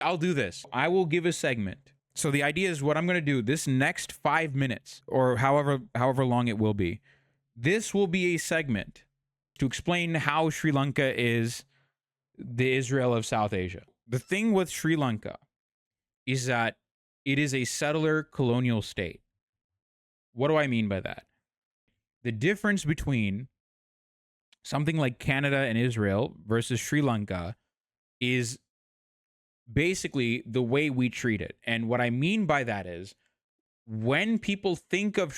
I'll do this. I will give a segment. So the idea is what I'm going to do this next 5 minutes or however long it will be. This will be a segment to explain how Sri Lanka is the Israel of South Asia. The thing with Sri Lanka is that it is a settler colonial state. What do I mean by that? The difference between something like Canada and Israel versus Sri Lanka is basically the way we treat it. And what I mean by that is when people think of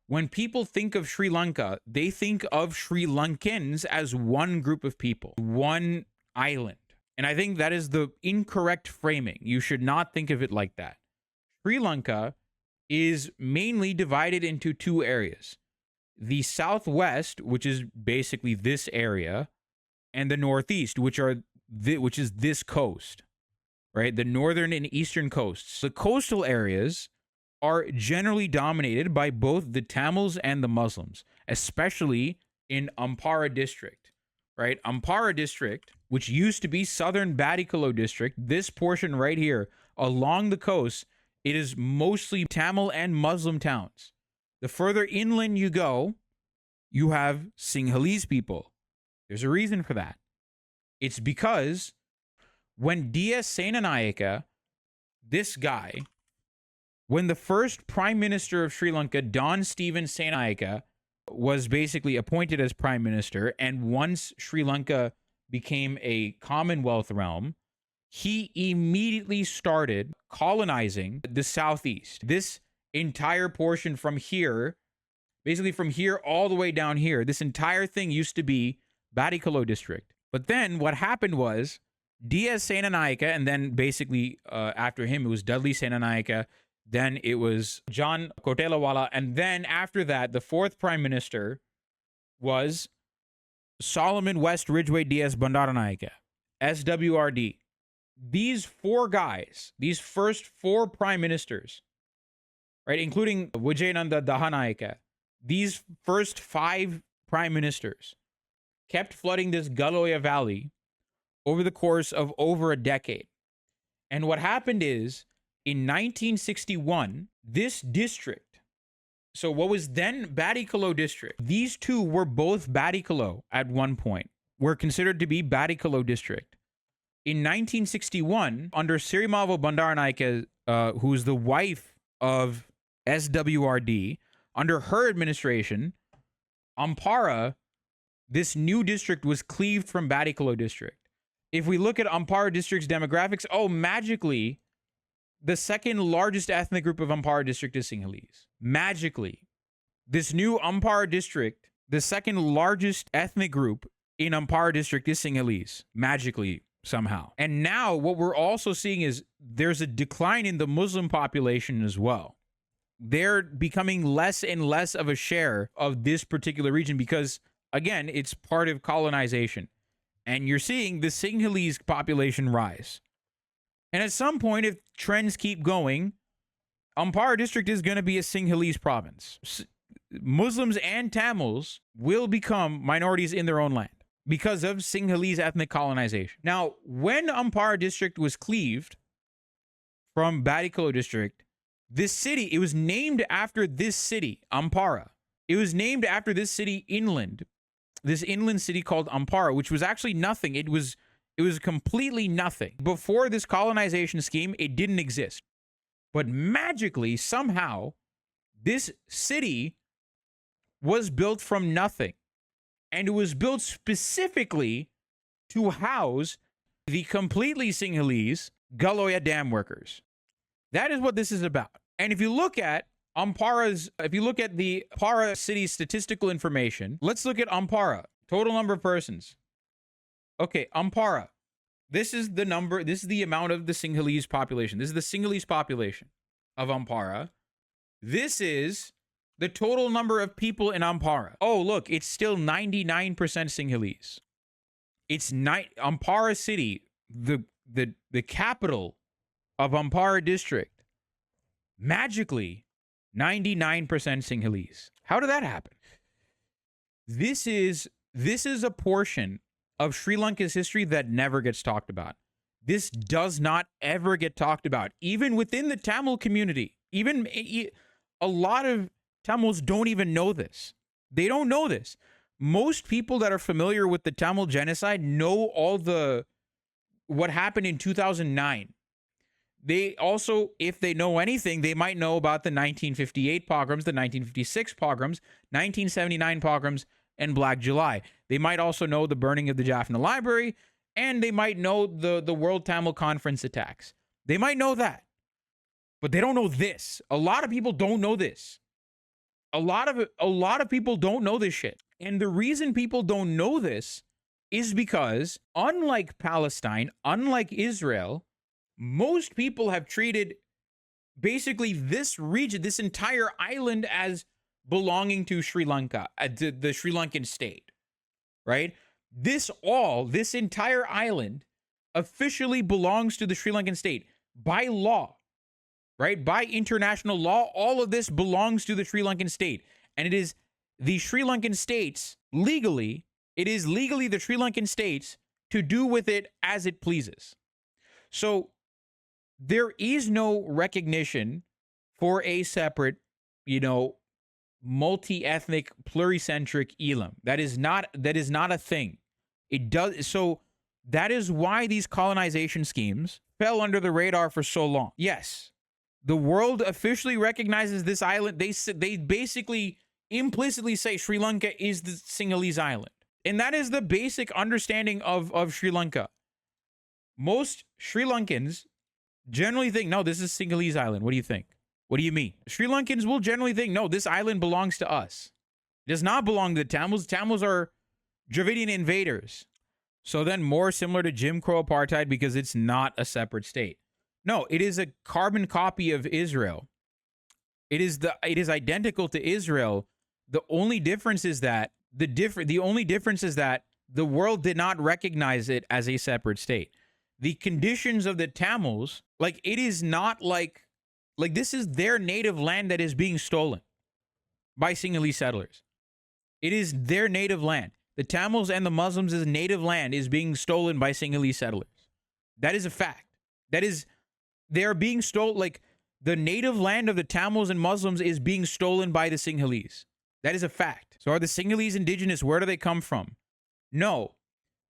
when people think of Sri Lanka, they think of Sri Lankans as one group of people, one island. And I think that is the incorrect framing. You should not think of it like that. Sri Lanka is mainly divided into two areas. The southwest, which is basically this area, and the northeast, which is this coast, right? The northern and eastern coasts. The coastal areas are generally dominated by both the Tamils and the Muslims, especially in Ampara district, right? Ampara district, which used to be southern Badikalo district, this portion right here along the coast, it is mostly Tamil and Muslim towns. The further inland you go, you have Sinhalese people. There's a reason for that. It's because when D.S. Senanayake, this guy, when the first Prime Minister of Sri Lanka, Don Stephen Senanayake, was basically appointed as Prime Minister, and once Sri Lanka became a Commonwealth realm, he immediately started colonizing the southeast. This entire portion from here, basically from here all the way down here, this entire thing used to be Badikalo district. But then what happened was D.S. Senanayake, and then basically after him, it was Dudley Senanayake, then it was John Kotelawala, and then after that, the fourth prime minister was Solomon West Ridgeway D.S. Bandaranaike, SWRD. These four guys, these first four prime ministers, right, including Vijayananda Dahanaike, these first five prime ministers kept flooding this Oya Valley over the course of over a decade. And what happened is, in 1961, this district, so what was then Badikalo district, these two were both Badikalo at one point, were considered to be Badikalo district. In 1961, under Sirimavo Bandaranaike, who's the wife of SWRD, under her administration, Ampara, this new district, was cleaved from Badikalo district. If we look at Ampara district's demographics, magically, the second largest ethnic group of Ampara district is Sinhalese. Magically, this new Ampara district, the second largest ethnic group in Ampara district is Sinhalese. Magically, somehow. And now what we're also seeing is there's a decline in the Muslim population as well. They're becoming less and less of a share of this particular region because, again, it's part of colonization. And you're seeing the Sinhalese population rise. And at some point, if trends keep going, Ampara district is going to be a Sinhalese province. Muslims and Tamils will become minorities in their own land because of Sinhalese ethnic colonization. Now, when Ampara district was cleaved from Badikalo district, this city, it was named after this city, Ampara. It was named after this city inland, this inland city called Ampara, which was actually nothing. It was completely nothing. Before this colonization scheme, it didn't exist. But magically, somehow, this city was built from nothing. And it was built specifically to house the completely Sinhalese Oya dam workers. That is what this is about. And if you look at the Ampara city's statistical information, let's look at Ampara. Total number of persons. Okay, Ampara. This is the number, this is the amount of the Sinhalese population. This is the Sinhalese population of Ampara. This is the total number of people in Ampara. Oh, look, it's still 99% Sinhalese. It's Ampara city, the capital of Ampara district, magically 99% Sinhalese. How did that happen? This is a portion of Sri Lanka's history that never gets talked about. This does not ever get talked about, even within the Tamil community. Even a lot of Tamils don't even know this. They don't know this. Most people that are familiar with the Tamil genocide know all what happened in 2009. They also, if they know anything, they might know about the 1958 pogroms, the 1956 pogroms, 1979 pogroms, and Black July. They might also know the burning of the Jaffna Library, and they might know the World Tamil Conference attacks. They might know that, but they don't know this. A lot of people don't know this. A lot of people don't know this shit. And the reason people don't know this is because, unlike Palestine, unlike Israel, most people have treated basically this region, this entire island, as belonging to Sri Lanka, the Sri Lankan state, right? This entire island officially belongs to the Sri Lankan state by law, right? By international law, all of this belongs to the Sri Lankan state. And it is the Sri Lankan states legally, it is legally the Sri Lankan states to do with it as it pleases. So there is no recognition for a separate, multi-ethnic, pluricentric Elam. That is not a thing. It does. So that is why these colonization schemes fell under the radar for so long. Yes, the world officially recognizes this island. They basically implicitly say Sri Lanka is the Sinhalese island. And that is the basic understanding of Sri Lanka. Most Sri Lankans generally think, no, this is Sinhalese island. What do you think? What do you mean? Sri Lankans will generally think, no, this island belongs to us. It does not belong to the Tamils. Tamils are Dravidian invaders. So then more similar to Jim Crow apartheid because it's not a separate state. No, it is a carbon copy of Israel. It is identical to Israel. The only difference is that the world did not recognize it as a separate state. The conditions of the Tamils, it is not like this is their native land that is being stolen by Sinhalese settlers. It is their native land. The Tamils and the Muslims' native land is being stolen by Sinhalese settlers. That is a fact. They're being stolen. The native land of the Tamils and Muslims is being stolen by the Sinhalese. That is a fact. So are the Sinhalese indigenous? Where do they come from? No.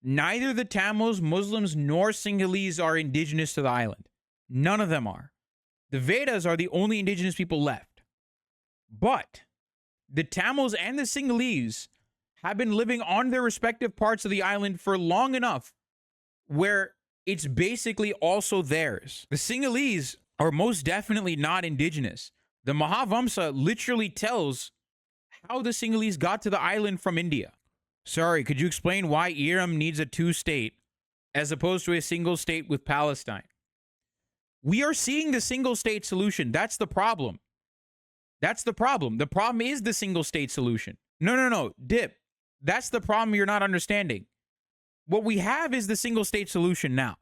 Neither the Tamils, Muslims, nor Sinhalese are indigenous to the island. None of them are. The Vedas are the only indigenous people left. But the Tamils and the Sinhalese have been living on their respective parts of the island for long enough where it's basically also theirs. The Sinhalese are most definitely not indigenous. The Mahavamsa literally tells how the Sinhalese got to the island from India. Sorry, could you explain why Iram needs a two-state as opposed to a single state with Palestine? We are seeing the single-state solution. That's the problem. That's the problem. The problem is the single-state solution. No. Dip. That's the problem you're not understanding. What we have is the single-state solution now.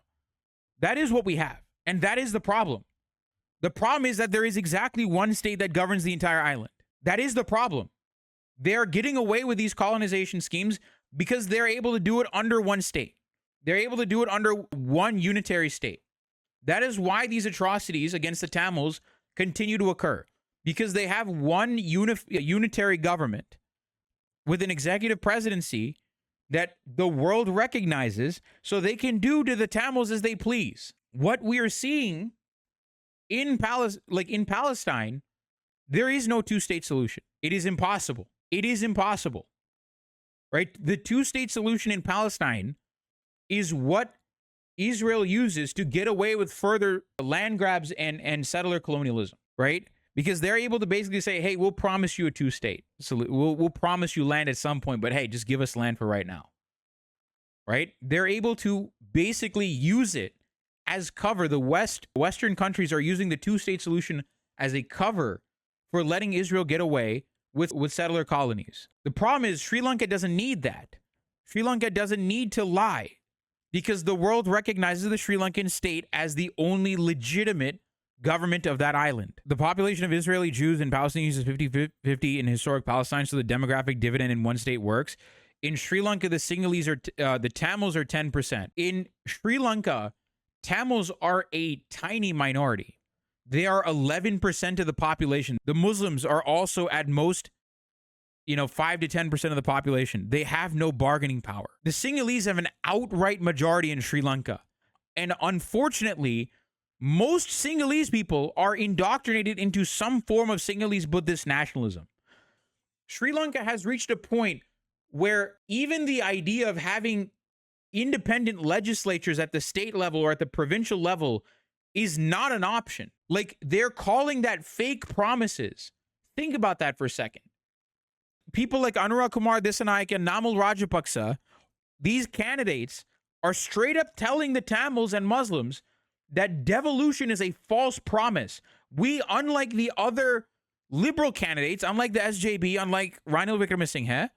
That is what we have. And that is the problem. The problem is that there is exactly one state that governs the entire island. That is the problem. They're getting away with these colonization schemes because they're able to do it under one state. They're able to do it under one unitary state. That is why these atrocities against the Tamils continue to occur, because they have one unitary government with an executive presidency that the world recognizes, so they can do to the Tamils as they please. What we are seeing in Palestine, there is no two-state solution. It is impossible. It is impossible, right? The two-state solution in Palestine is what Israel uses to get away with further land grabs and settler colonialism, right? Because they're able to basically say, hey, we'll promise you a two-state. So we'll promise you land at some point, but hey, just give us land for right now, right? They're able to basically use it as cover. The Western countries are using the two-state solution as a cover for letting Israel get away with settler colonies. The problem is Sri Lanka doesn't need that. Sri Lanka doesn't need to lie because the world recognizes the Sri Lankan state as the only legitimate government of that island. The population of Israeli Jews and Palestinians is 50-50 in historic Palestine, so the demographic dividend in one state works. In Sri Lanka, the Sinhalese the Tamils are 10%. In Sri Lanka, Tamils are a tiny minority. They are 11% of the population. The Muslims are also at most, 5 to 10% of the population. They have no bargaining power. The Sinhalese have an outright majority in Sri Lanka. And unfortunately, most Sinhalese people are indoctrinated into some form of Sinhalese Buddhist nationalism. Sri Lanka has reached a point where even the idea of having independent legislatures at the state level or at the provincial level is not an option. Like, they're calling that fake promises. Think about that for a second. People like Anura Kumar Dissanayake and Namal Rajapaksa, these candidates are straight up telling the Tamils and Muslims that devolution is a false promise. We, unlike the other liberal candidates, unlike the SJB, unlike Ranil Wickremesinghe,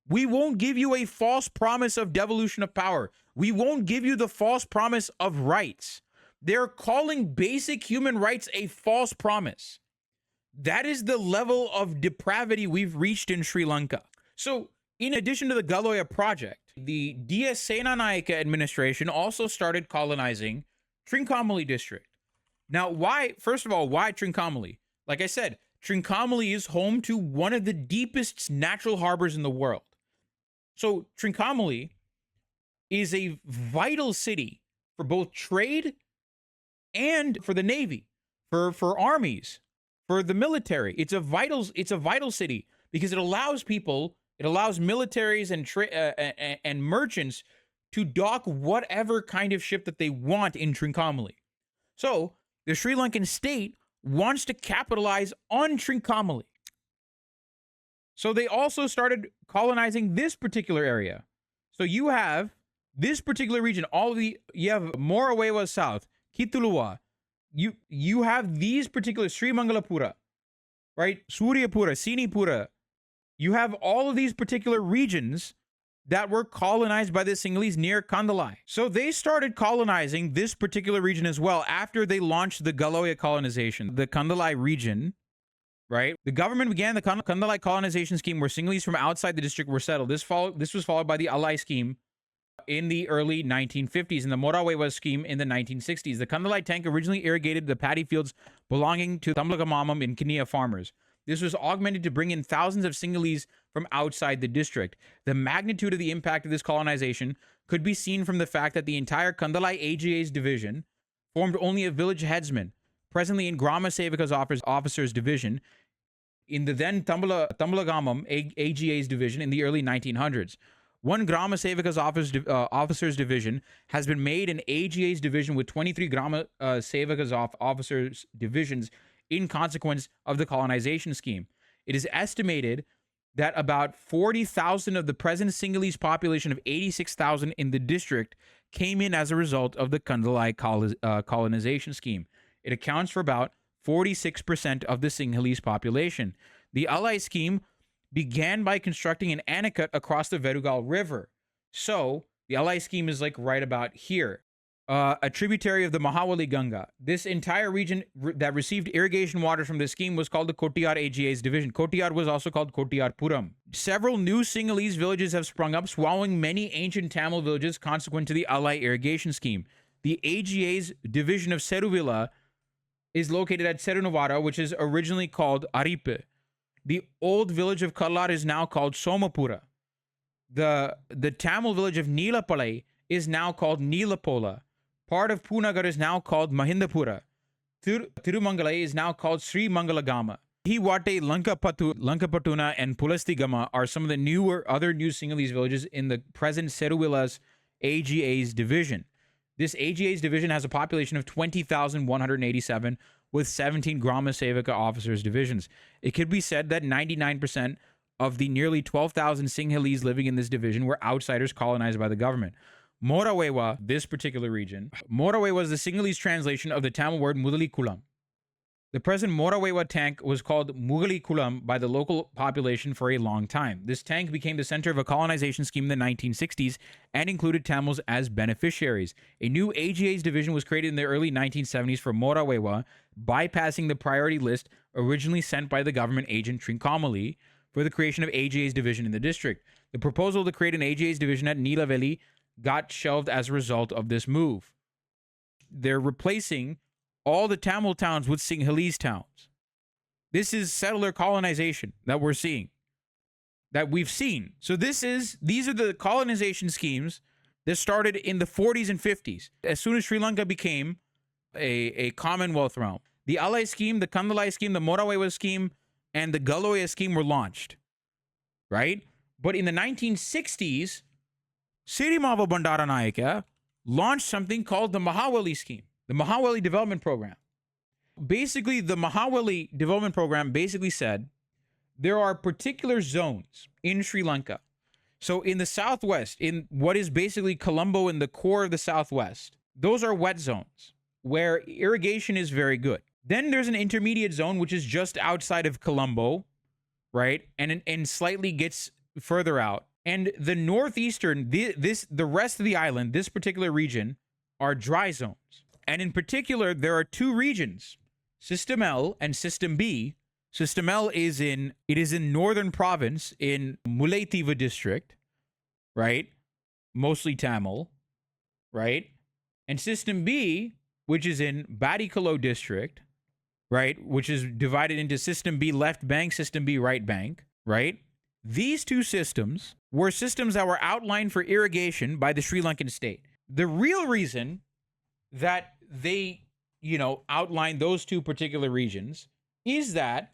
we won't give you a false promise of devolution of power. We won't give you the false promise of rights. They're calling basic human rights a false promise. That is the level of depravity we've reached in Sri Lanka. So, in addition to the Galoya project, the DS Senanayake administration also started colonizing Trincomalee district. Now, why Trincomalee? Like I said, Trincomalee is home to one of the deepest natural harbors in the world. So Trincomalee is a vital city for both trade and for the Navy, for armies, for the military. It's a vital city because it allows militaries and merchants to dock whatever kind of ship that they want in Trincomalee. So the Sri Lankan state wants to capitalize on Trincomalee. So they also started colonizing this particular area. So you have this particular region, you have Morawewa South, Kitulua. You have these particular Sri Mangalapura, right? Suryapura, Sinipura. You have all of these particular regions that were colonized by the Sinhalese near Kandalai. So they started colonizing this particular region as well after they launched the Galoya colonization. The Kandalai region, right? The government began the Kandalai colonization scheme where Sinhalese from outside the district were settled. This was followed by the Alai scheme in the early 1950s and the Morawewa scheme in the 1960s. The Kandalai tank originally irrigated the paddy fields belonging to Tamlagamamam and Kania farmers. This was augmented to bring in thousands of Sinhalese from outside the district. The magnitude of the impact of this colonization could be seen from the fact that the entire Kandalai AGA's division formed only a village headsman, presently in Grama Sevaka's officers division, in the then Tamlagamam AGA's division in the early 1900s. One Grama Sevaka's officers division has been made an AGA's division with 23 Grama Sevaka's officers divisions in consequence of the colonization scheme. It is estimated that about 40,000 of the present Sinhalese population of 86,000 in the district came in as a result of the Kandalai colonization scheme. It accounts for about 46% of the Sinhalese population. The Alai scheme began by constructing an anicut across the Verugal River. So the Alai scheme is like right about here. A tributary of the Maha Ganga. This entire region that received irrigation water from this scheme was called the Kotiyar AGA's division. Kotiyar was also called Kotiyar Puram. Several new Sinhalese villages have sprung up, swallowing many ancient Tamil villages consequent to the Alai irrigation scheme. The AGA's division of Seruvilla is located at Serunavara, which is originally called Aripe. The old village of Kallar is now called Somapura. The Tamil village of Neelapalai is now called Neelapola. Part of Punagar is now called Mahindapura. Tirumangalai is now called Sri Mangalagama. Hiwate, Lankapatuna, and Pulastigama are some of the other new Sinhalese villages in the present Seruvilla's AGA's division. This AGA's division has a population of 20,187 with 17 Grama Sevaka officers divisions. It could be said that 99% of the nearly 12,000 Sinhalese living in this division were outsiders colonized by the government. Morawewa, this particular region, Morawewa is the Sinhalese translation of the Tamil word Mudali Kulam. The present Morawewa tank was called Mughali Kulam by the local population for a long time. This tank became the center of a colonization scheme in the 1960s and included Tamils as beneficiaries. A new AGA's division was created in the early 1970s for Morawewa, bypassing the priority list originally sent by the government agent Trincomalee for the creation of AGA's division in the district. The proposal to create an AGA's division at Neela Valley got shelved as a result of this move. they're replacing all the Tamil towns with Sinhalese towns. This is settler colonization that we're seeing, that we've seen. So these are the colonization schemes that started in the 40s and 50s. As soon as Sri Lanka became a Commonwealth realm, the Alai scheme, the Kandalai scheme, the Morawewa scheme, and the Galoya scheme were launched, right? But in the 1960s, Sirimava Bandaranayake launched something called the Maha scheme, the Maha Development Program. Basically, the Maha Development Program basically said there are particular zones in Sri Lanka. So in the southwest, in what is basically Colombo in the core of the southwest, those are wet zones where irrigation is very good. Then there's an intermediate zone, which is just outside of Colombo, right? And slightly gets further out. And the northeastern, the rest of the island, this particular region, are dry zones. And in particular, there are two regions, System L and System B. System L is in northern province in Mullaithiva district, right? Mostly Tamil, right? And System B, which is in Badikalo district, right? Which is divided into System B left bank, System B right bank, right? These two systems were systems that were outlined for irrigation by the Sri Lankan state. The real reason that they, outlined those two particular regions is that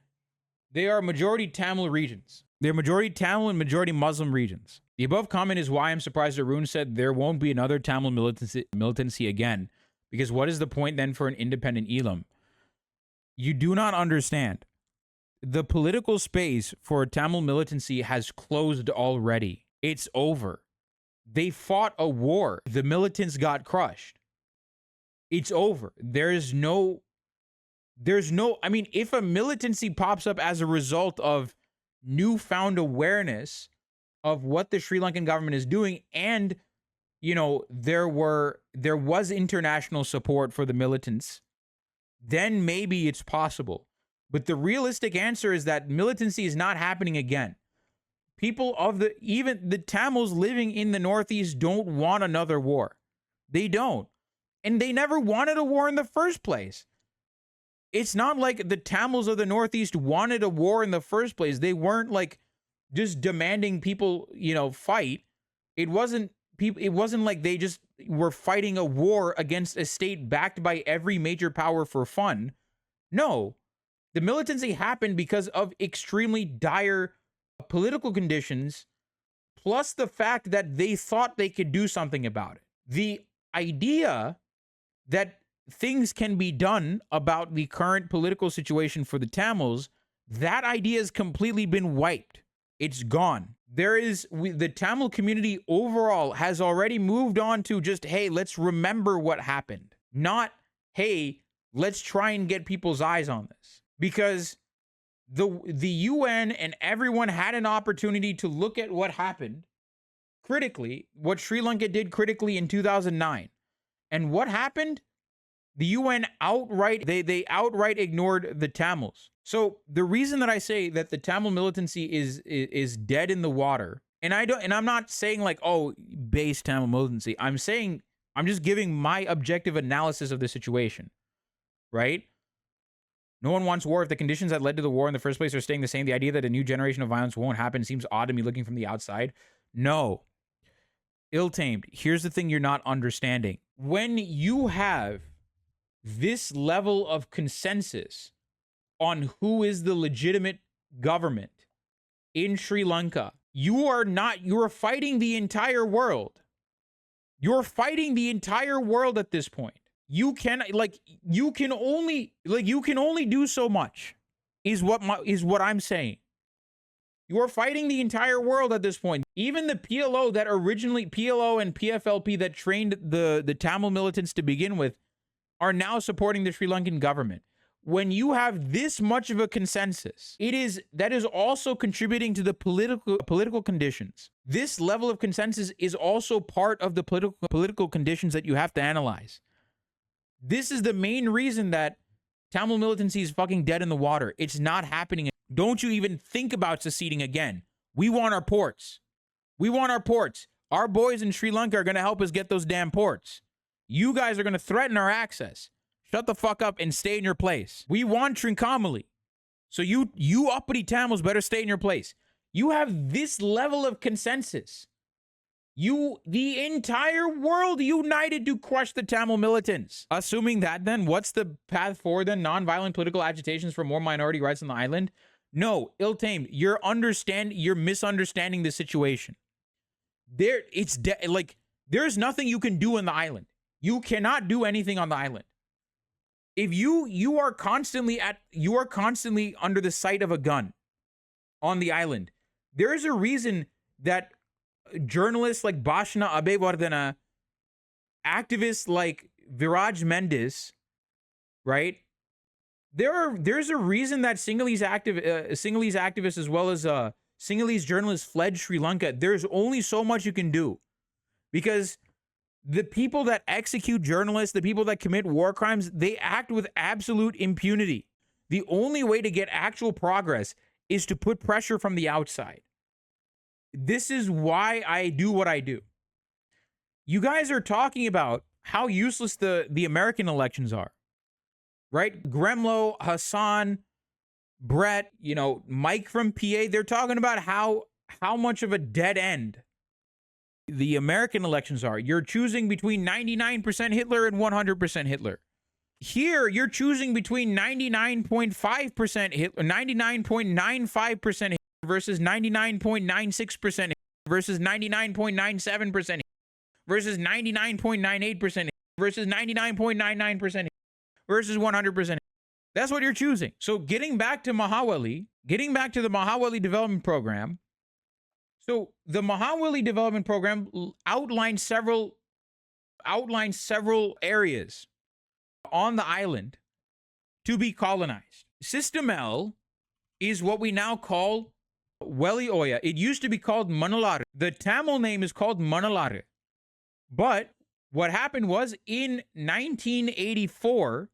they are majority Tamil regions. They're majority Tamil and majority Muslim regions. The above comment is why I'm surprised Arun said there won't be another Tamil militancy again, because what is the point then for an independent Elam? You do not understand. The political space for Tamil militancy has closed already. It's over. They fought a war. The militants got crushed. It's over. There's no, I mean, if a militancy pops up as a result of newfound awareness of what the Sri Lankan government is doing, and, there was international support for the militants, then maybe it's possible. But the realistic answer is that militancy is not happening again. People even the Tamils living in the Northeast don't want another war. They don't. And they never wanted a war in the first place. It's not like the Tamils of the Northeast wanted a war in the first place. They weren't like just demanding people, fight. It wasn't like they just were fighting a war against a state backed by every major power for fun. No. The militancy happened because of extremely dire political conditions, plus the fact that they thought they could do something about it. The idea that things can be done about the current political situation for the Tamils, that idea has completely been wiped. It's gone. The Tamil community overall has already moved on to just, hey, let's remember what happened. Not, hey, let's try and get people's eyes on this. Because the UN and everyone had an opportunity to look at what happened critically, what Sri Lanka did critically in 2009. And what happened? The UN they outright ignored the Tamils. So the reason that I say that the Tamil militancy is dead in the water, and I'm not saying like, oh, base Tamil militancy. I'm just giving my objective analysis of the situation, right? No one wants war if the conditions that led to the war in the first place are staying the same. The idea that a new generation of violence won't happen seems odd to me looking from the outside. No. Ill-tamed. Here's the thing you're not understanding. When you have this level of consensus on who is the legitimate government in Sri Lanka, you're fighting the entire world. You're fighting the entire world at this point. You can only do so much is what I'm saying. You are fighting the entire world at this point. Even the PLO and PFLP that trained the Tamil militants to begin with are now supporting the Sri Lankan government. When you have this much of a consensus, that is also contributing to the political conditions. This level of consensus is also part of the political conditions that you have to analyze. This is the main reason that Tamil militancy is fucking dead in the water. It's not happening. Don't you even think about seceding again. We want our ports. We want our ports. Our boys in Sri Lanka are going to help us get those damn ports. You guys are going to threaten our access. Shut the fuck up and stay in your place. We want Trincomalee. So you uppity Tamils better stay in your place. You have this level of consensus. The entire world united to crush the Tamil militants. Assuming that, then, what's the path forward then? Nonviolent political agitations for more minority rights on the island? No, ill-tamed. You're misunderstanding the situation. There's nothing you can do on the island. You cannot do anything on the island. If you are constantly under the sight of a gun on the island. There is a reason that journalists like Bhashna Abewardena, activists like Viraj Mendes, right? There's a reason that Sinhalese activists as well as Sinhalese journalists fled Sri Lanka. There's only so much you can do, because the people that execute journalists, the people that commit war crimes, they act with absolute impunity. The only way to get actual progress is to put pressure from the outside. This is why I do what I do. You guys are talking about how useless the American elections are, right? Gremlo, Hassan, Brett, Mike from PA, they're talking about how much of a dead end the American elections are. You're choosing between 99% Hitler and 100% Hitler. Here, you're choosing between 99.5% Hitler, 99.95% Hitler versus 99.96% versus 99.97% versus 99.98% versus 99.99% versus 100%. That's what you're choosing. So getting back to the Maha Valley development program. So the Maha Valley development program outlines several areas on the island to be colonized. System L is what we now call Weli Oya. It used to be called Manalare. The Tamil name is called Manalare. But what happened was in 1984,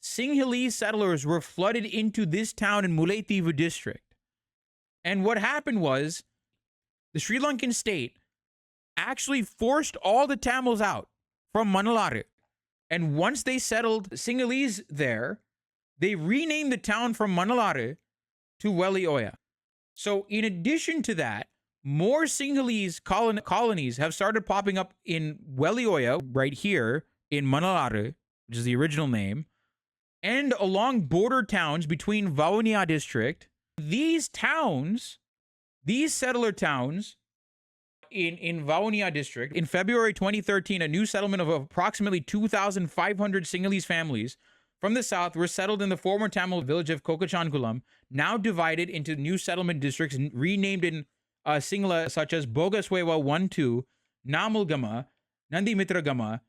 Sinhalese settlers were flooded into this town in Mullaitivu district. And what happened was the Sri Lankan state actually forced all the Tamils out from Manalare. And once they settled Sinhalese there, they renamed the town from Manalare to Weli Oya. So in addition to that, more Sinhalese colonies have started popping up in Weli Oya, right here in Manalare, which is the original name, and along border towns between Vaunia district. These settler towns in Vaunia district, in February 2013, a new settlement of approximately 2,500 Sinhalese families from the south were settled in the former Tamil village of Kokachankulam, now divided into new settlement districts renamed in Sinhala, such as Bogaswewa 1-2, Namalgama, Nandimitragama,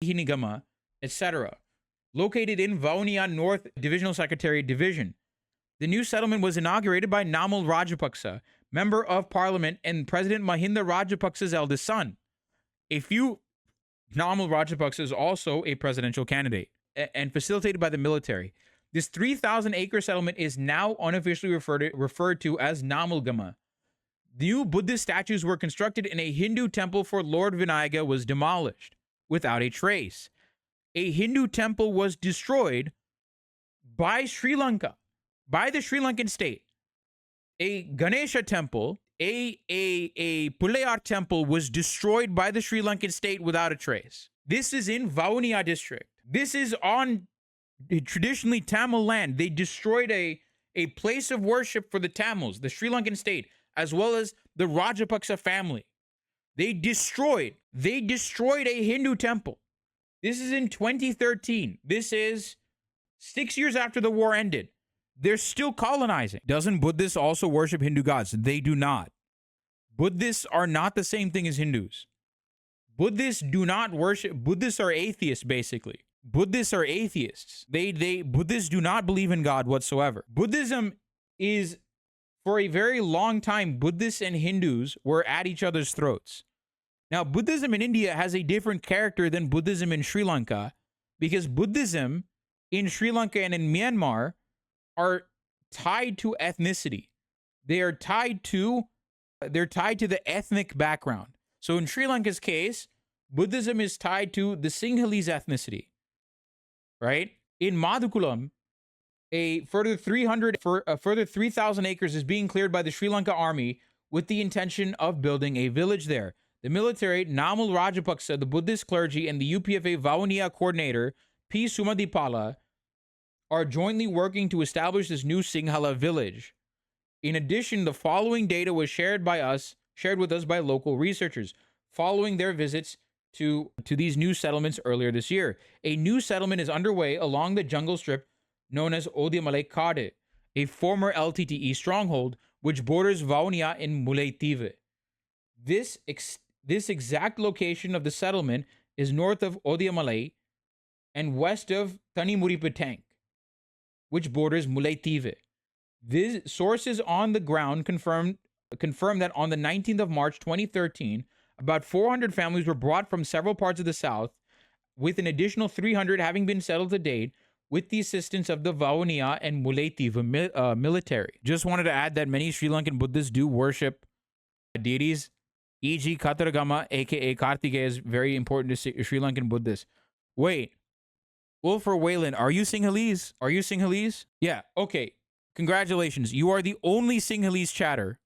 Hinigama, etc., located in Vaunia North Divisional Secretariat Division. The new settlement was inaugurated by Namal Rajapaksa, Member of Parliament and President Mahinda Rajapaksa's eldest son. Namal Rajapaksa is also a presidential candidate and facilitated by the military. This 3,000-acre settlement is now unofficially referred to as Namalgama. New Buddhist statues were constructed and a Hindu temple for Lord Vinayaga was demolished without a trace. A Hindu temple was destroyed by Sri Lanka, by the Sri Lankan state. A Ganesha temple, a Pullayar temple was destroyed by the Sri Lankan state without a trace. This is in Vaunia district. This is on traditionally Tamil land. They destroyed a place of worship for the Tamils, the Sri Lankan state, as well as the Rajapaksa family. They destroyed a Hindu temple. This is in 2013. This is 6 years after the war ended. They're still colonizing. Doesn't Buddhists also worship Hindu gods? They do not. Buddhists are not the same thing as Hindus. Buddhists do not worship. Buddhists are atheists, basically. Buddhists are atheists. Buddhists do not believe in God whatsoever. Buddhism is, for a very long time, Buddhists and Hindus were at each other's throats. Now, Buddhism in India has a different character than Buddhism in Sri Lanka, because Buddhism in Sri Lanka and in Myanmar are tied to ethnicity. They're tied to the ethnic background. So in Sri Lanka's case, Buddhism is tied to the Sinhalese ethnicity, right? In Madukulam, a further 3,000 acres is being cleared by the Sri Lanka army with the intention of building a village there. The military, Namal Rajapaksa, the Buddhist clergy, and the UPFA Vavuniya coordinator, P. Sumadipala, are jointly working to establish this new Sinhala village. In addition, the following data was shared with us by local researchers following their visits to these new settlements earlier this year. A new settlement is underway along the jungle strip known as Oya Valley Kade, a former LTTE stronghold which borders Vaunia and Muleitive. This exact location of the settlement is north of Oya Valley and west of Tanimuripetang, which borders Muleitive. These sources on the ground confirm that on the 19th of March 2013, about 400 families were brought from several parts of the south, with an additional 300 having been settled to date with the assistance of the Vaunia and Muleitive military. Just wanted to add that many Sri Lankan Buddhists do worship deities, e.g. Kataragama, aka Kartikeya, is very important to Sri Lankan Buddhists. Wait, Wolf or Waylon, are you Sinhalese? Are you Sinhalese? Yeah, okay. Congratulations. You are the only Sinhalese chatter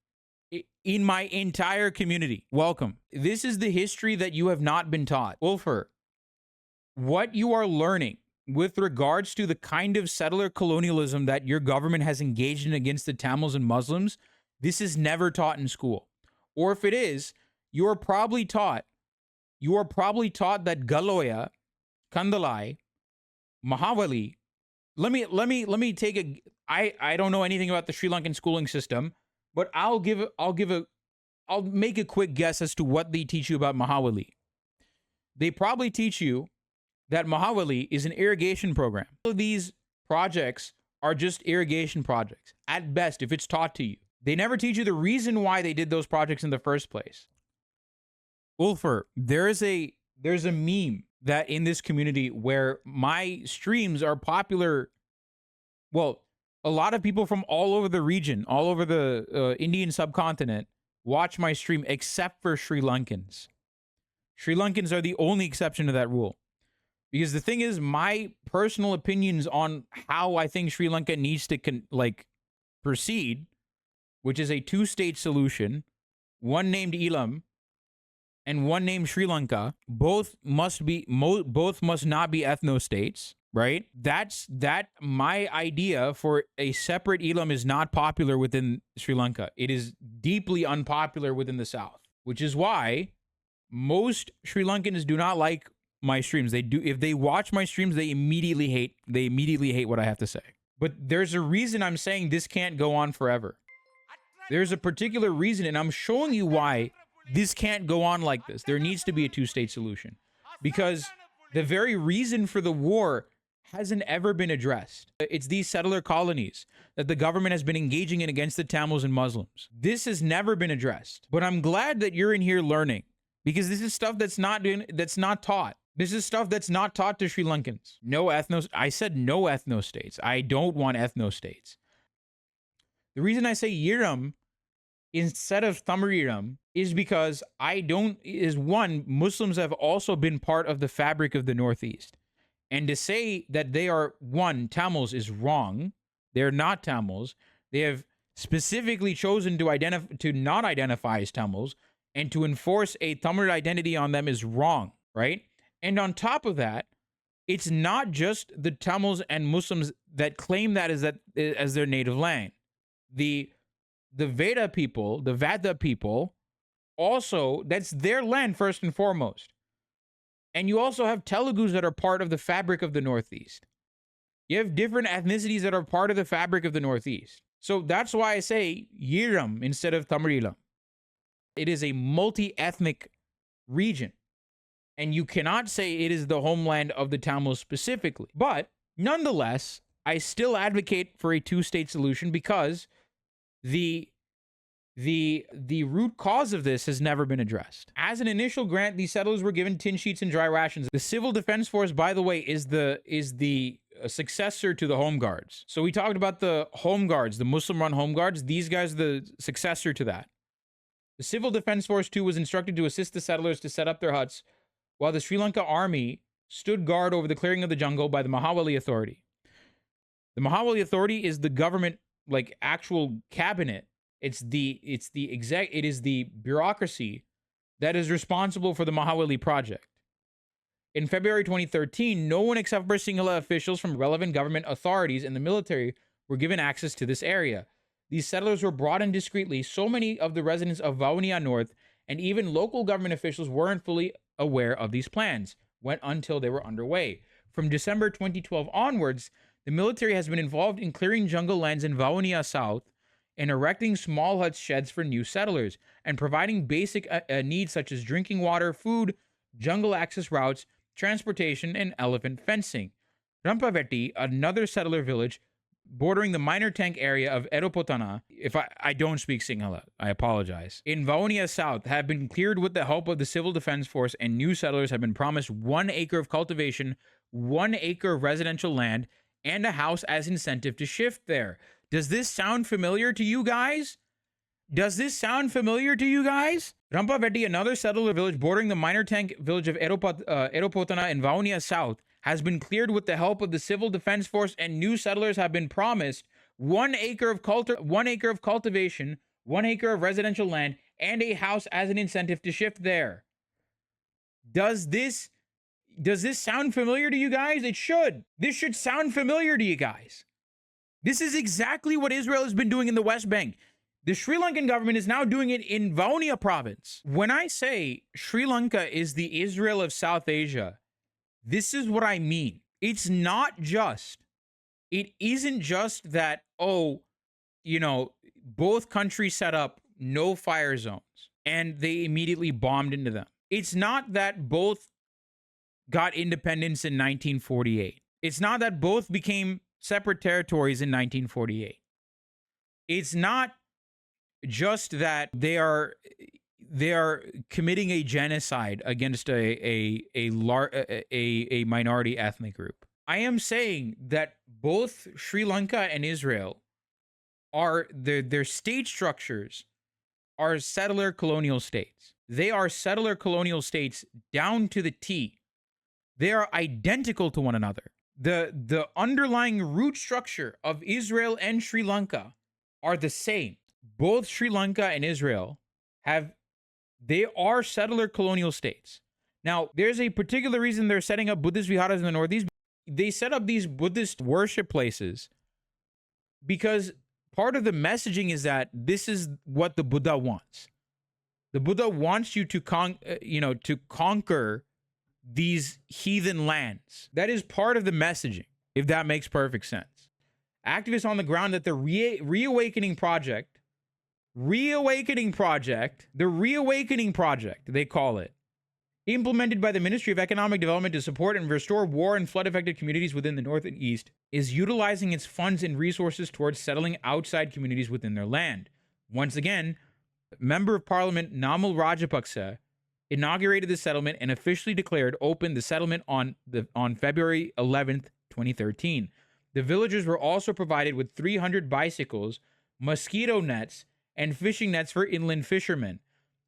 in my entire community. Welcome. This is the history that you have not been taught. Wolfer, what you are learning with regards to the kind of settler colonialism that your government has engaged in against the Tamils and Muslims, this is never taught in school. Or if it is, you are probably taught that Galoya, Kandalai, Mahavali. Let me take a. I don't know anything about the Sri Lankan schooling system, but I'll make a quick guess as to what they teach you about Mahavali. They probably teach you that Mahavali is an irrigation program. All of these projects are just irrigation projects at best if it's taught to you. They never teach you the reason why they did those projects in the first place. Ulfer, there's a meme that in this community where my streams are popular. Well, a lot of people from all over the region, all over the Indian subcontinent, watch my stream except for Sri Lankans. Sri Lankans are the only exception to that rule. Because the thing is, my personal opinions on how I think Sri Lanka needs to proceed, which is a two-state solution, one named Elam and one named Sri Lanka, both must not be ethno-states, right? My idea for a separate Elam is not popular within Sri Lanka. It is deeply unpopular within the South, which is why most Sri Lankans do not like my streams. If they watch my streams, they immediately hate what I have to say. But there's a reason I'm saying this can't go on forever. There's a particular reason, and I'm showing you why this can't go on like this. There needs to be a two-state solution. Because the very reason for the war hasn't ever been addressed. It's these settler colonies that the government has been engaging in against the Tamils and Muslims. This has never been addressed. But I'm glad that you're in here learning, because this is stuff that's not taught. This is stuff that's not taught to Sri Lankans. I said no ethno-states. I don't want ethno-states. The reason I say Yiram instead of Thamariram is because Muslims have also been part of the fabric of the Northeast. And to say that they are, Tamils is wrong. They're not Tamils. They have specifically chosen to not identify as Tamils, and to enforce a Tamil identity on them is wrong, right? And on top of that, it's not just the Tamils and Muslims that claim that as their native land. The Veda people, the Vada people, also, that's their land first and foremost. And you also have Telugus that are part of the fabric of the Northeast. You have different ethnicities that are part of the fabric of the Northeast. So that's why I say Yiram instead of Tamarilam. It is a multi-ethnic region. And you cannot say it is the homeland of the Tamils specifically. But nonetheless, I still advocate for a two-state solution because the root cause of this has never been addressed. As an initial grant, these settlers were given tin sheets and dry rations. The Civil Defense Force, by the way, is the successor to the Home Guards. So we talked about the Home Guards, the Muslim-run Home Guards. These guys are the successor to that. The Civil Defense Force, too, was instructed to assist the settlers to set up their huts while the Sri Lanka army stood guard over the clearing of the jungle by the Maha Authority. The Maha Authority is the government, like actual cabinet. It is the bureaucracy that is responsible for the Maha project. In February 2013, no one except for Sinhala officials from relevant government authorities and the military were given access to this area. These settlers were brought in discreetly. So many of the residents of Vaunia North and even local government officials weren't fully aware of these plans until they were underway. From December 2012 onwards, the military has been involved in clearing jungle lands in Vaunia South and erecting small hut sheds for new settlers and providing basic needs such as drinking water, food, jungle access routes, transportation, and elephant fencing. Rampavetti, another settler village bordering the minor tank area of Eropotana, if I don't speak Sinhala, I apologize, in Vaunia South, have been cleared with the help of the Civil Defense Force, and new settlers have been promised 1 acre of cultivation, 1 acre of residential land, and a house as incentive to shift there. Does this sound familiar to you guys? Rampavetti, another settler village bordering the minor tank village of Eropotana in Vaunia South, has been cleared with the help of the Civil Defense Force, and new settlers have been promised 1 acre of cultivation, 1 acre of residential land, and a house as an incentive to shift there. Does this sound familiar to you guys? It should. This should sound familiar to you guys. This is exactly what Israel has been doing in the West Bank. The Sri Lankan government is now doing it in Vaunia province. When I say Sri Lanka is the Israel of South Asia, this is what I mean. It isn't just that, both countries set up no fire zones and they immediately bombed into them. It's not that both got independence in 1948. It's not that both became separate territories in 1948. It's not just that they are committing a genocide against a minority ethnic group. I am saying that both Sri Lanka and Israel are their state structures are settler colonial states. They are settler colonial states down to the T. They are identical to one another. The underlying root structure of Israel and Sri Lanka are the same. Both Sri Lanka and Israel they are settler colonial states. Now, there's a particular reason they're setting up Buddhist viharas in the Northeast. They set up these Buddhist worship places because part of the messaging is that this is what the Buddha wants. The Buddha wants you to conquer these heathen lands. That is part of the messaging, if that makes perfect sense. Activists on the ground that the Reawakening Project, they call it, implemented by the Ministry of Economic Development to support and restore war and flood-affected communities within the North and East, is utilizing its funds and resources towards settling outside communities within their land. Once again, Member of Parliament Namal Rajapaksa inaugurated the settlement and officially declared open the settlement on February 11th, 2013. The villagers were also provided with 300 bicycles, mosquito nets, and fishing nets for inland fishermen,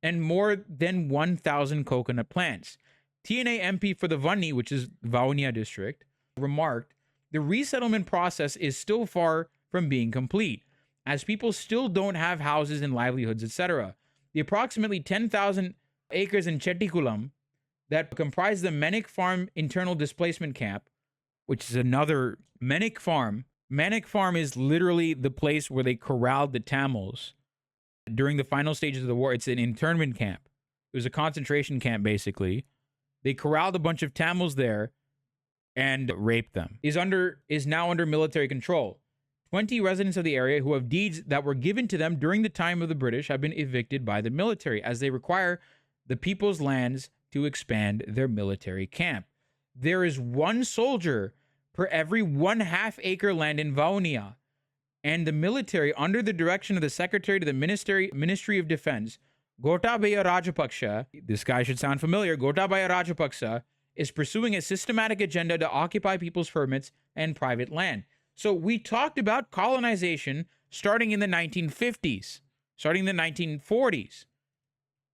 and more than 1,000 coconut plants. TNA MP for the Vanni, which is Vaunia district, remarked, the resettlement process is still far from being complete, as people still don't have houses and livelihoods, etc. The approximately 10,000 acres in Chettikulam that comprise the Menik Farm internal displacement camp, which is another Menik Farm. Menik Farm is literally the place where they corralled the Tamils during the final stages of the war. It's an internment camp. It was a concentration camp, basically. They corralled a bunch of Tamils there and raped them. Is now under military control. 20 residents of the area who have deeds that were given to them during the time of the British have been evicted by the military, as they require the people's lands to expand their military camp. There is 1 soldier per every 1/2 acre land in Vaunia, and the military, under the direction of the Secretary to the Ministry of Defense, Gotabaya Rajapaksa, this guy should sound familiar, Gotabaya Rajapaksa, is pursuing a systematic agenda to occupy people's permits and private land. So we talked about colonization starting in the 1950s, starting in the 1940s.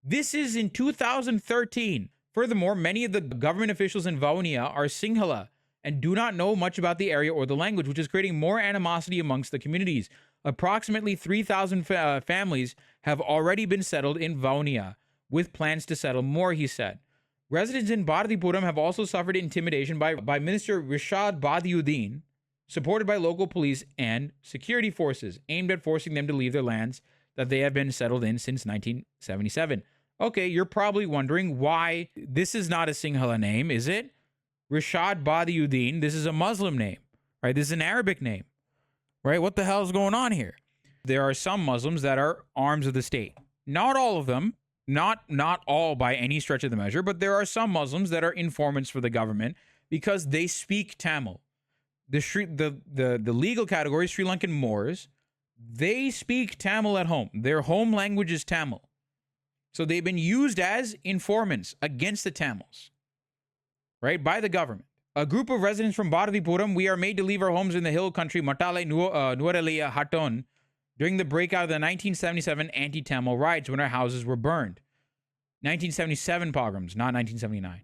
This is in 2013. Furthermore, many of the government officials in Vaunia are Sinhala and do not know much about the area or the language, which is creating more animosity amongst the communities. Approximately 3,000 families have already been settled in Vaunia, with plans to settle more, he said. Residents in Bharatipuram have also suffered intimidation by Minister Rishad Badiuddin, supported by local police and security forces, aimed at forcing them to leave their lands that they have been settled in since 1977. Okay, you're probably wondering why this is not a Sinhala name, is it? Rishad Badiuddin, this is a Muslim name, right? This is an Arabic name, right? What the hell is going on here? There are some Muslims that are arms of the state. Not all of them, not all by any stretch of the measure, but there are some Muslims that are informants for the government because they speak Tamil. The legal category, Sri Lankan Moors, they speak Tamil at home. Their home language is Tamil. So they've been used as informants against the Tamils, right, by the government. A group of residents from Bharatipuram, we are made to leave our homes in the hill country, Matale Nuaraliya Haton, during the breakout of the 1977 anti-Tamil riots when our houses were burned. 1977 pogroms, not 1979.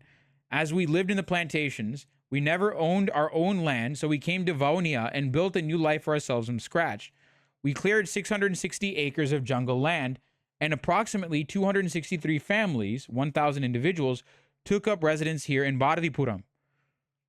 As we lived in the plantations, we never owned our own land, so we came to Vaunia and built a new life for ourselves from scratch. We cleared 660 acres of jungle land, and approximately 263 families, 1,000 individuals, took up residence here in Bharatipuram.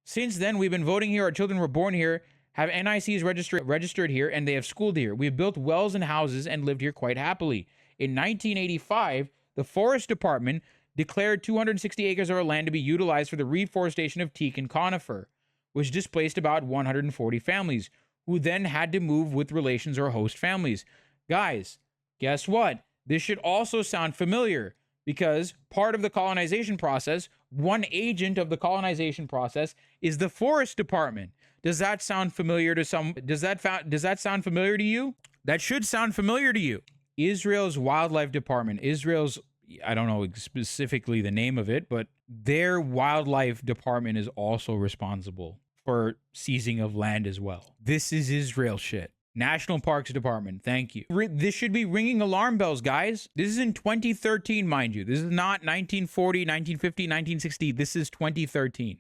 Since then, we've been voting here, our children were born here, have NICs registered here, and they have schooled here. We've built wells and houses and lived here quite happily. In 1985, the Forest Department declared 260 acres of our land to be utilized for the reforestation of teak and conifer, which displaced about 140 families, who then had to move with relations or host families. Guys, guess what? This should also sound familiar because part of the colonization process, one agent of the colonization process is the Forest Department. Does that sound familiar to some? Does that sound familiar to you? That should sound familiar to you. Israel's Wildlife Department, I don't know specifically the name of it, but their wildlife department is also responsible for seizing of land as well. This is Israel shit. National Parks Department, thank you. This should be ringing alarm bells, guys. This is in 2013, mind you. This is not 1940, 1950, 1960. This is 2013.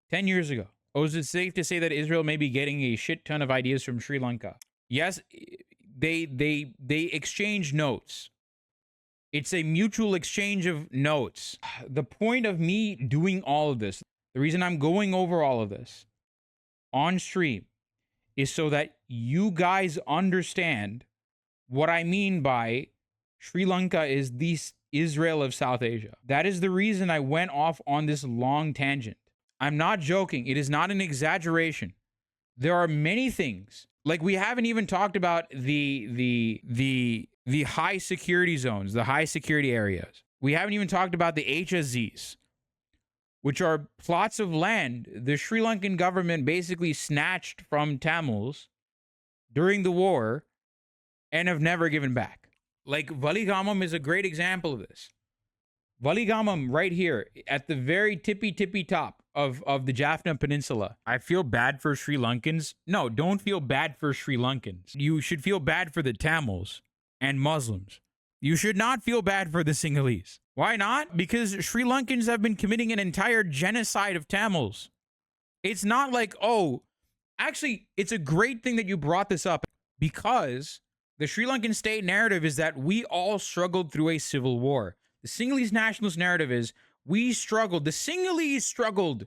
10 years ago. Oh, is it safe to say that Israel may be getting a shit ton of ideas from Sri Lanka? Yes, they exchange notes. It's a mutual exchange of notes. The point of me doing all of this, the reason I'm going over all of this on stream, is so that you guys understand what I mean by Sri Lanka is the Israel of South Asia. That is the reason I went off on this long tangent. I'm not joking. It is not an exaggeration. There are many things. Like, we haven't even talked about the high security zones, the high security areas. We haven't even talked about the HSZs, which are plots of land the Sri Lankan government basically snatched from Tamils during the war and have never given back. Like, Valigamam is a great example of this. Valigamam right here at the very tippy top of the Jaffna Peninsula. I feel bad for Sri Lankans. No, don't feel bad for Sri Lankans. You should feel bad for the Tamils and Muslims. You should not feel bad for the Sinhalese. Why not? Because Sri Lankans have been committing an entire genocide of Tamils. It's not like, oh, actually, it's a great thing that you brought this up, because the Sri Lankan state narrative is that we all struggled through a civil war. The Sinhalese nationalist narrative is we struggled. The Sinhalese struggled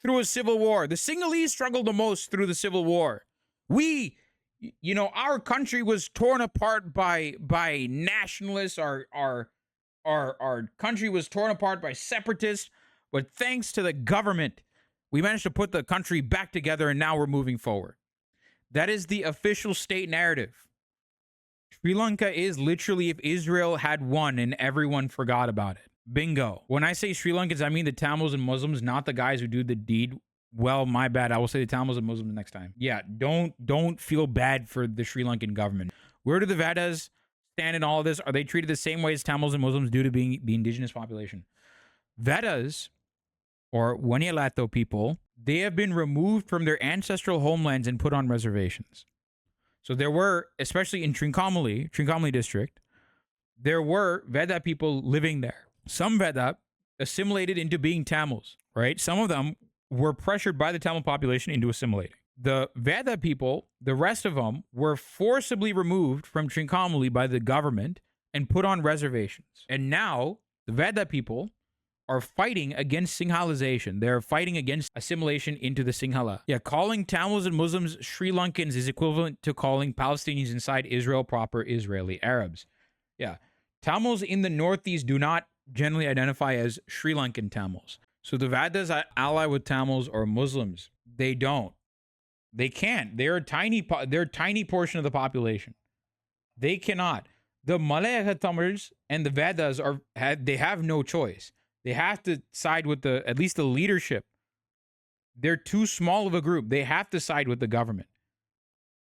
through a civil war. The Sinhalese struggled the most through the civil war. Our country was torn apart by nationalists. Our country was torn apart by separatists. But thanks to the government, we managed to put the country back together, and now we're moving forward. That is the official state narrative. Sri Lanka is literally if Israel had won and everyone forgot about it. Bingo. When I say Sri Lankans, I mean the Tamils and Muslims, not the guys who do the deed. Well, my bad. I will say the Tamils and Muslims next time. Yeah, don't feel bad for the Sri Lankan government. Where do the Vedas stand in all of this? Are they treated the same way as Tamils and Muslims do to being the indigenous population? Vedas, or Wanyalato people, they have been removed from their ancestral homelands and put on reservations. So there were, especially in Trincomalee district, there were Veda people living there. Some Veda assimilated into being Tamils, right? Some of them were pressured by the Tamil population into assimilating. The Veda people, the rest of them, were forcibly removed from Trincomalee by the government and put on reservations. And now the Veda people are fighting against Sinhalization. They're fighting against assimilation into the Sinhala. Yeah, calling Tamils and Muslims Sri Lankans is equivalent to calling Palestinians inside Israel proper Israeli Arabs. Yeah, Tamils in the Northeast do not generally identify as Sri Lankan Tamils. So the Vedas ally with Tamils or Muslims. They don't. They can't. They're a tiny portion of the population. They cannot. The Malay Tamils and the Vedas they have no choice. They have to side with at least the leadership. They're too small of a group. They have to side with the government.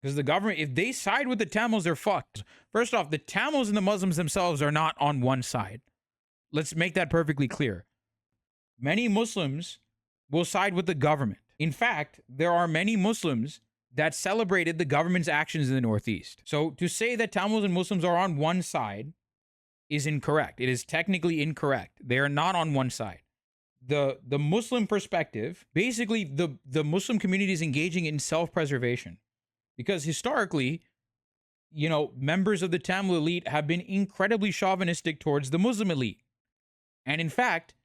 Because the government, if they side with the Tamils, they're fucked. First off, the Tamils and the Muslims themselves are not on one side. Let's make that perfectly clear. Many Muslims will side with the government. In fact, there are many Muslims that celebrated the government's actions in the Northeast. So to say that Tamils and Muslims are on one side is incorrect. It is technically incorrect. They are not on one side. The Muslim perspective, basically the Muslim community is engaging in self-preservation because historically, members of the Tamil elite have been incredibly chauvinistic towards the Muslim elite. And in fact,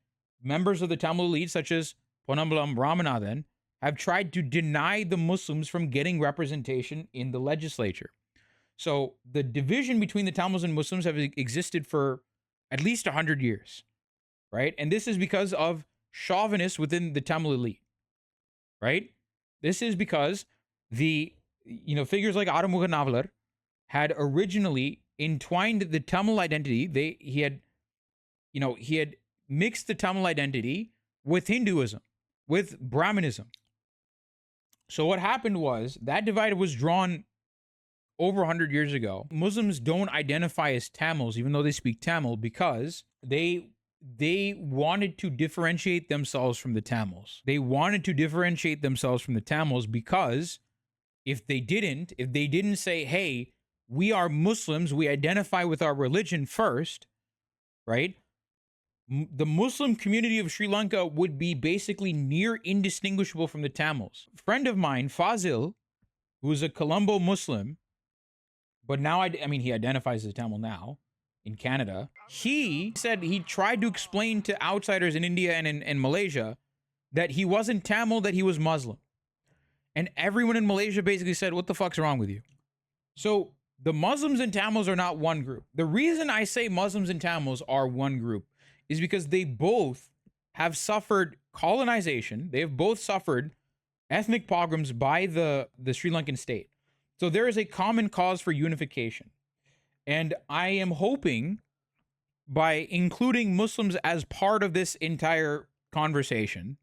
members of the Tamil elite, such as Ponnambalam Ramanathan, have tried to deny the Muslims from getting representation in the legislature. So the division between the Tamils and Muslims have existed for at least 100 years, right? And this is because of chauvinists within the Tamil elite, right? This is because the, figures like Arumugha Navalar had originally entwined the Tamil identity. He had mixed the Tamil identity with Hinduism, with Brahmanism. So what happened was that divide was drawn over 100 years ago. Muslims don't identify as Tamils, even though they speak Tamil, because they wanted to differentiate themselves from the Tamils. They wanted to differentiate themselves from the Tamils because if they didn't say, hey, we are Muslims, we identify with our religion first, right? The Muslim community of Sri Lanka would be basically near indistinguishable from the Tamils. A friend of mine, Fazil, who is a Colombo Muslim, but now, he identifies as a Tamil now in Canada. He said he tried to explain to outsiders in India and in Malaysia that he wasn't Tamil, that he was Muslim. And everyone in Malaysia basically said, what the fuck's wrong with you? So the Muslims and Tamils are not one group. The reason I say Muslims and Tamils are one group is because they both have suffered colonization. They have both suffered ethnic pogroms by the Sri Lankan state. So there is a common cause for unification. And I am hoping by including Muslims as part of this entire conversation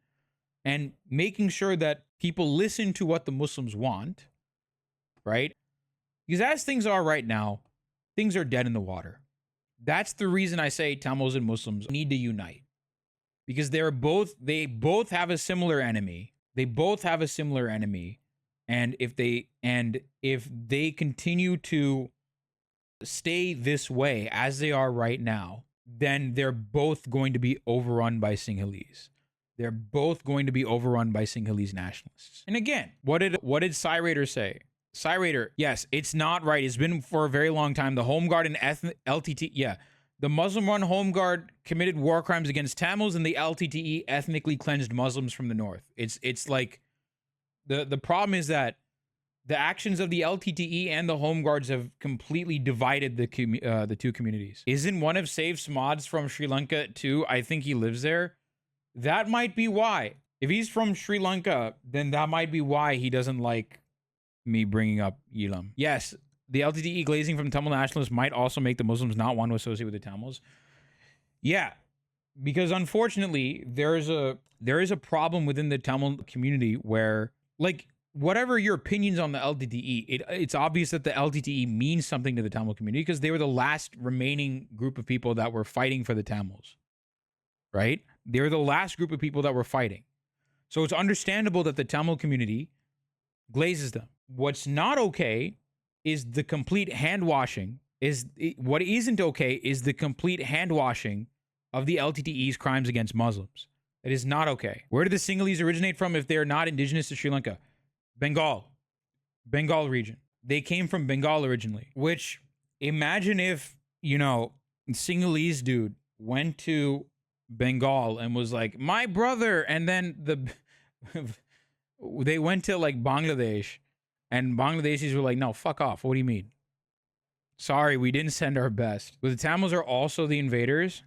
and making sure that people listen to what the Muslims want, right? Because as things are right now, things are dead in the water. That's the reason I say Tamils and Muslims need to unite. Because they both have a similar enemy. They both have a similar enemy. And if they continue to stay this way as they are right now, then they're both going to be overrun by Sinhalese. They're both going to be overrun by Sinhalese nationalists. And again, what did Cy Raider say? Cy Raider, yes, it's not right. It's been for a very long time. The Home Guard and LTT, yeah. The Muslim-run Home Guard committed war crimes against Tamils, and the LTTE ethnically cleansed Muslims from the north. It's like the problem is that the actions of the LTTE and the Home Guards have completely divided the two communities. Isn't one of Saif's mods from Sri Lanka too? I think he lives there. That might be why. If he's from Sri Lanka, then that might be why he doesn't like me bringing up Elam. Yes, the LTTE glazing from Tamil nationalists might also make the Muslims not want to associate with the Tamils. Yeah, because unfortunately, there is a problem within the Tamil community where, like, whatever your opinions on the LTTE, it's obvious that the LTTE means something to the Tamil community because they were the last remaining group of people that were fighting for the Tamils, right? They're the last group of people that were fighting. So it's understandable that the Tamil community glazes them. What's not okay is the complete hand washing. What isn't okay is the complete hand washing of the LTTE's crimes against Muslims. It is not okay. Where did the Sinhalese originate from if they are not indigenous to Sri Lanka? Bengal region. They came from Bengal originally, which imagine if, Sinhalese dude went to Bengal and was like, my brother. And then they went to like Bangladesh and Bangladeshis were like, no, fuck off. What do you mean? Sorry, we didn't send our best. But the Tamils are also the invaders.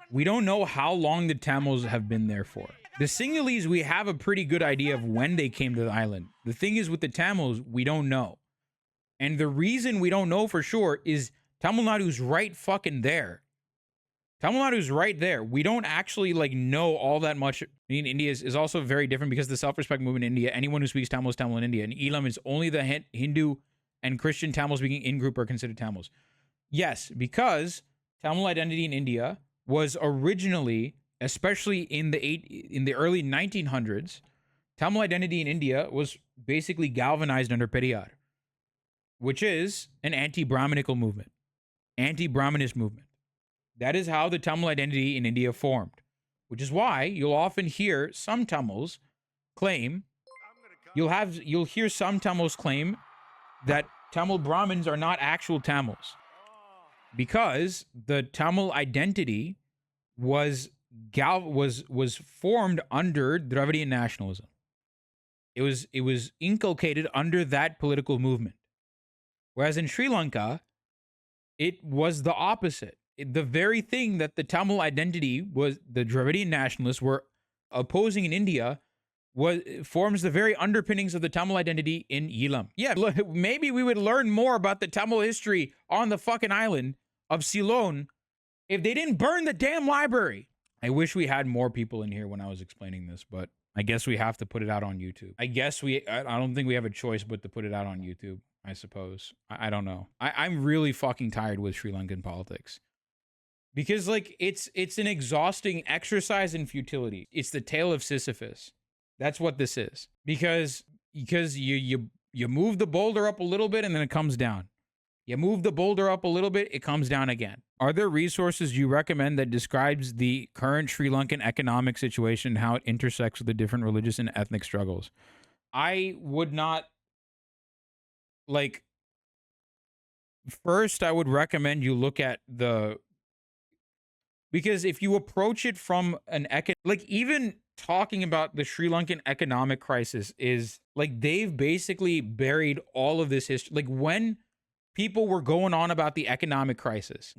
We don't know how long the Tamils have been there for. The Sinhalese, we have a pretty good idea of when they came to the island. The thing is with the Tamils, we don't know. And the reason we don't know for sure is Tamil Nadu's right fucking there. Tamil Nadu's right there. We don't actually know all that much. India is also very different because the self-respect movement in India, anyone who speaks Tamil is Tamil in India. And Elam is only the Hindu and Christian Tamil speaking in-group are considered Tamils. Yes, because Tamil identity in India was originally, especially in the early 1900s, Tamil identity in India was basically galvanized under Periyar, which is an anti-Brahminical movement, anti-Brahminist movement. That is how the Tamil identity in India formed, which is why you'll often hear some Tamils claim, you'll hear some Tamils claim that Tamil Brahmins are not actual Tamils, because the Tamil identity was formed under Dravidian nationalism. It was inculcated under that political movement. Whereas in Sri Lanka, it was the opposite. The very thing that the Tamil identity was, the Dravidian nationalists were opposing in India, forms the very underpinnings of the Tamil identity in Elam. Yeah, maybe we would learn more about the Tamil history on the fucking island of Ceylon if they didn't burn the damn library. I wish we had more people in here when I was explaining this, but I guess we have to put it out on YouTube. I don't think we have a choice but to put it out on YouTube, I suppose. I don't know. I'm really fucking tired with Sri Lankan politics. Because it's an exhausting exercise in futility. It's the tale of Sisyphus. That's what this is. Because you move the boulder up a little bit and then it comes down. You move the boulder up a little bit, it comes down again. Are there resources you recommend that describes the current Sri Lankan economic situation and how it intersects with the different religious and ethnic struggles? I would not, first I would recommend you look at because if you approach it from an even talking about the Sri Lankan economic crisis is they've basically buried all of this history. When people were going on about the economic crisis,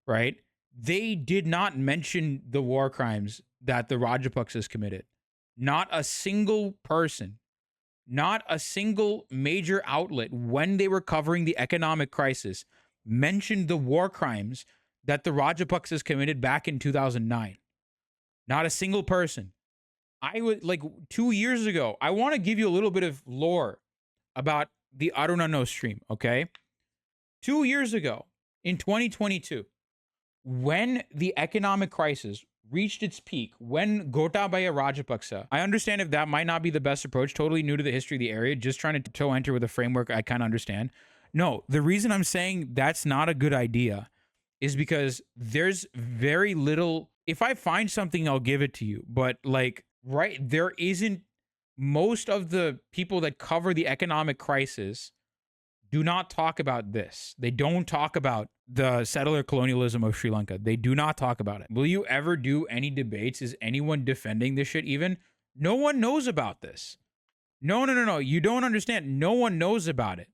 right? They did not mention the war crimes that the Rajapaksas committed. Not a single person, not a single major outlet, when they were covering the economic crisis, mentioned the war crimes that the Rajapaksas committed back in 2009. Not a single person. I would 2 years ago, I want to give you a little bit of lore about the ArunAnnow stream, okay? 2 years ago, in 2022, when the economic crisis reached its peak, when Gotabaya Rajapaksa, I understand if that might not be the best approach, totally new to the history of the area, just trying to toe enter with a framework I kind of understand. No, the reason I'm saying that's not a good idea is because there's very little. If I find something, I'll give it to you. But there isn't. Most of the people that cover the economic crisis do not talk about this. They don't talk about the settler colonialism of Sri Lanka. They do not talk about it. Will you ever do any debates? Is anyone defending this shit even? No one knows about this. No. You don't understand. No one knows about it.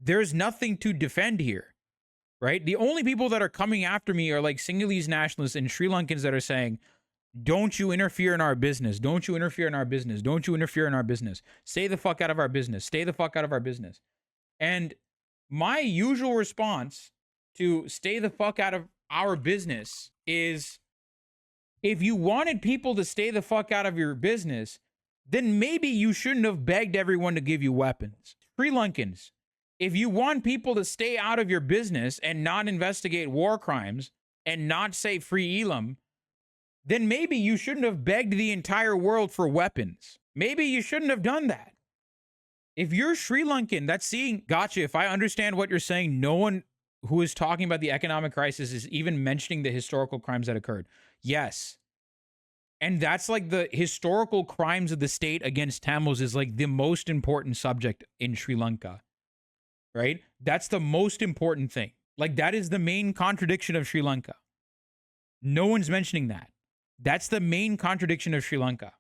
There's nothing to defend here, right? The only people that are coming after me are Sinhalese nationalists and Sri Lankans that are saying, don't you interfere in our business. Don't you interfere in our business. Don't you interfere in our business. Stay the fuck out of our business. Stay the fuck out of our business. And my usual response to stay the fuck out of our business is, if you wanted people to stay the fuck out of your business, then maybe you shouldn't have begged everyone to give you weapons. Sri Lankans, if you want people to stay out of your business and not investigate war crimes and not say free Elam, then maybe you shouldn't have begged the entire world for weapons. Maybe you shouldn't have done that. If you're Sri Lankan, that's seeing, gotcha. If I understand what you're saying, no one who is talking about the economic crisis is even mentioning the historical crimes that occurred. Yes. And that's like the historical crimes of the state against Tamils is like the most important subject in Sri Lanka, right? That's the most important thing. Like that is the main contradiction of Sri Lanka. No one's mentioning that. That's the main contradiction of Sri Lanka.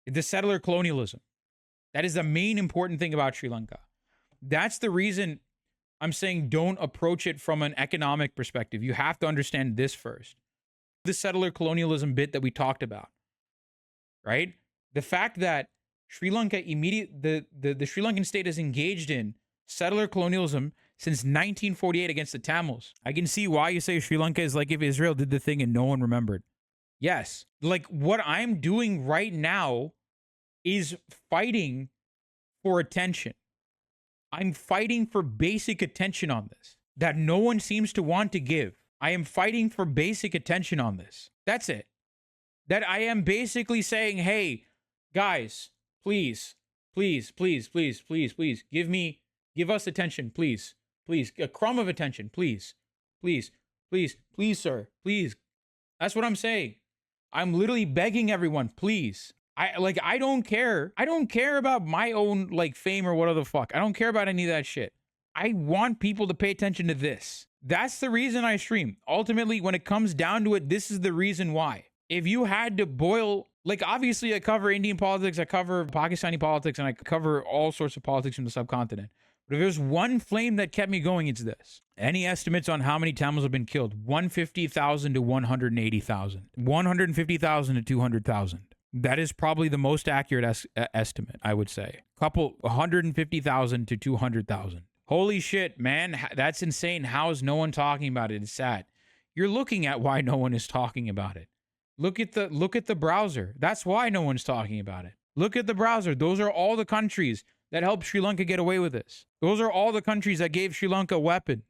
The settler colonialism. That is the main important thing about Sri Lanka. That's the reason I'm saying don't approach it from an economic perspective. You have to understand this first. The settler colonialism bit that we talked about, right? The fact that Sri Lanka the Sri Lankan state is engaged in settler colonialism since 1948 against the Tamils. I can see why you say Sri Lanka is like if Israel did the thing and no one remembered. Yes. Like what I'm doing right now is fighting for attention. I'm fighting for basic attention on this that no one seems to want to give. I am fighting for basic attention on this. That's it. That I am basically saying, hey, guys, please, please, please, please, please, please, give us attention, please, please, a crumb of attention, please, please, please, please, sir, please. That's what I'm saying. I'm literally begging everyone, please. I don't care. I don't care about my own like fame or whatever the fuck. I don't care about any of that shit. I want people to pay attention to this. That's the reason I stream. Ultimately, when it comes down to it, this is the reason why. If you had to boil, like obviously I cover Indian politics, I cover Pakistani politics, and I cover all sorts of politics from the subcontinent. But if there's one flame that kept me going, it's this. Any estimates on how many Tamils have been killed? 150,000 to 180,000. 150,000 to 200,000. That is probably the most accurate estimate, I would say. 150,000 to 200,000. Holy shit, man. That's insane. How is no one talking about it? It's sad. You're looking at why no one is talking about it. Look at the browser. That's why no one's talking about it. Look at the browser. Those are all the countries that helped Sri Lanka get away with this. Those are all the countries that gave Sri Lanka weapons.